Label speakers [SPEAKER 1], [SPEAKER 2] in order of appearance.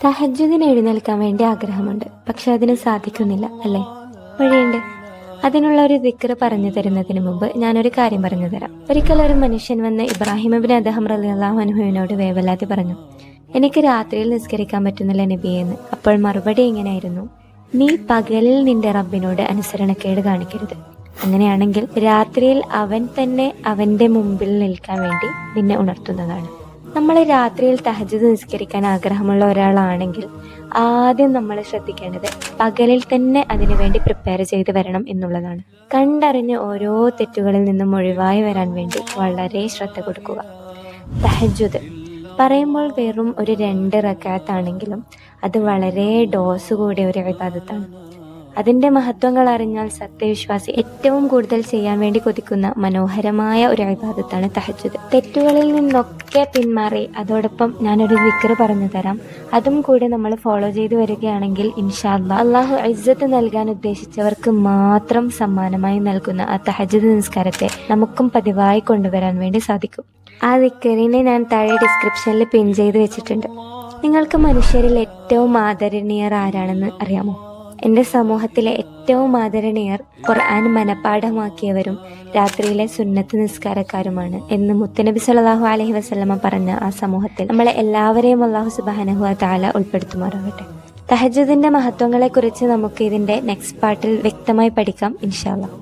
[SPEAKER 1] തഹജ്ജുദിന് എഴുന്നേൽക്കാൻ വേണ്ടി ആഗ്രഹമുണ്ട്, പക്ഷെ അതിന് സാധിക്കുന്നില്ല അല്ലേ? വഴിയുണ്ട്. അതിനുള്ള ഒരു ദിക്ർ പറഞ്ഞു തരുന്നതിന് മുമ്പ് ഞാനൊരു കാര്യം പറഞ്ഞു തരാം. ഒരിക്കൽ ഒരു മനുഷ്യൻ വന്ന് ഇബ്രാഹിം ഇബ്നു അദ്ഹം റളിയല്ലാഹു അൻഹുവിനോട് വേവലാതി പറഞ്ഞു, എനിക്ക് രാത്രിയിൽ നിസ്കരിക്കാൻ പറ്റുന്നില്ല നബിയെന്ന്. അപ്പോൾ മറുപടി ഇങ്ങനെയായിരുന്നു, നീ പകലിൽ നിന്റെ റബ്ബിനോട് അനുസരണക്കേട് കാണിക്കരുത്. അങ്ങനെയാണെങ്കിൽ രാത്രിയിൽ അവൻ തന്നെ അവന്റെ മുമ്പിൽ നിൽക്കാൻ വേണ്ടി നിന്നെ ഉണർത്തുന്നതാണ്. നമ്മൾ രാത്രിയിൽ തഹജ്ജുദ് നിസ്കരിക്കാൻ ആഗ്രഹമുള്ള ഒരാളാണെങ്കിൽ ആദ്യം നമ്മൾ ശ്രദ്ധിക്കേണ്ടത് പകലിൽ തന്നെ അതിനു വേണ്ടി പ്രിപ്പയർ ചെയ്ത് വരണം എന്നുള്ളതാണ്. കണ്ടറിഞ്ഞ് ഓരോ തെറ്റുകളിൽ നിന്നും ഒഴിവായി വരാൻ വേണ്ടി വളരെ ശ്രദ്ധ കൊടുക്കുക. തഹജ്ജുദ് പറയുമ്പോൾ വെറും ഒരു 2 റക്അത്താണെങ്കിലും അത് വളരെ ഡോസ് കൂടിയ ഒരു ഇബാദത്താണ്. അതിൻ്റെ മഹത്വങ്ങൾ അറിഞ്ഞാൽ സത്യവിശ്വാസി ഏറ്റവും കൂടുതൽ ചെയ്യാൻ വേണ്ടി കൊതിക്കുന്ന മനോഹരമായ ഒരു ഇബാദത്താണ് തഹജ്ജുദ്. തെറ്റുകളിൽ നിന്നൊക്കെ പിന്മാറി അതോടൊപ്പം ഞാനൊരു ദിക്ർ പറഞ്ഞു തരാം, അതും കൂടി നമ്മൾ ഫോളോ ചെയ്ത് വരികയാണെങ്കിൽ ഇൻഷാ അല്ലാഹ് അള്ളാഹു ഇസ്സത്ത് നൽകാൻ ഉദ്ദേശിച്ചവർക്ക് മാത്രം സമ്മാനമായി നൽകുന്ന ആ തഹജ്ജുദ് നിസ്കാരത്തെ നമുക്കും പതിവായി കൊണ്ടുവരാൻ വേണ്ടി സാധിക്കും. ആ ദിക്റിനെ ഞാൻ താഴെ ഡിസ്ക്രിപ്ഷനിൽ പിൻ ചെയ്ത് വെച്ചിട്ടുണ്ട്. നിങ്ങൾക്ക് മനുഷ്യരിൽ ഏറ്റവും ആദരണീയർ ആരാണെന്ന് അറിയാമോ? എൻ്റെ സമൂഹത്തിലെ ഏറ്റവും ആദരണീയർ ഖുർആൻ മനഃപ്പാഠമാക്കിയവരും രാത്രിയിലെ സുന്നത്ത് നിസ്കാരക്കാരുമാണ് എന്ന് മുത്തുനബി സല്ലല്ലാഹു അലൈഹി വസല്ലമ പറഞ്ഞ ആ സമൂഹത്തിൽ നമ്മളെ എല്ലാവരെയും അല്ലാഹു സുബ്ഹാനഹു വ തആല ഉൾപ്പെടുത്തുമാറാകട്ടെ. തഹജ്ജുദിന്റെ മഹത്വങ്ങളെക്കുറിച്ച് നമുക്ക് ഇതിൻ്റെ നെക്സ്റ്റ് പാർട്ടിൽ വ്യക്തമായി പഠിക്കാം ഇൻഷാ അല്ലാഹ്.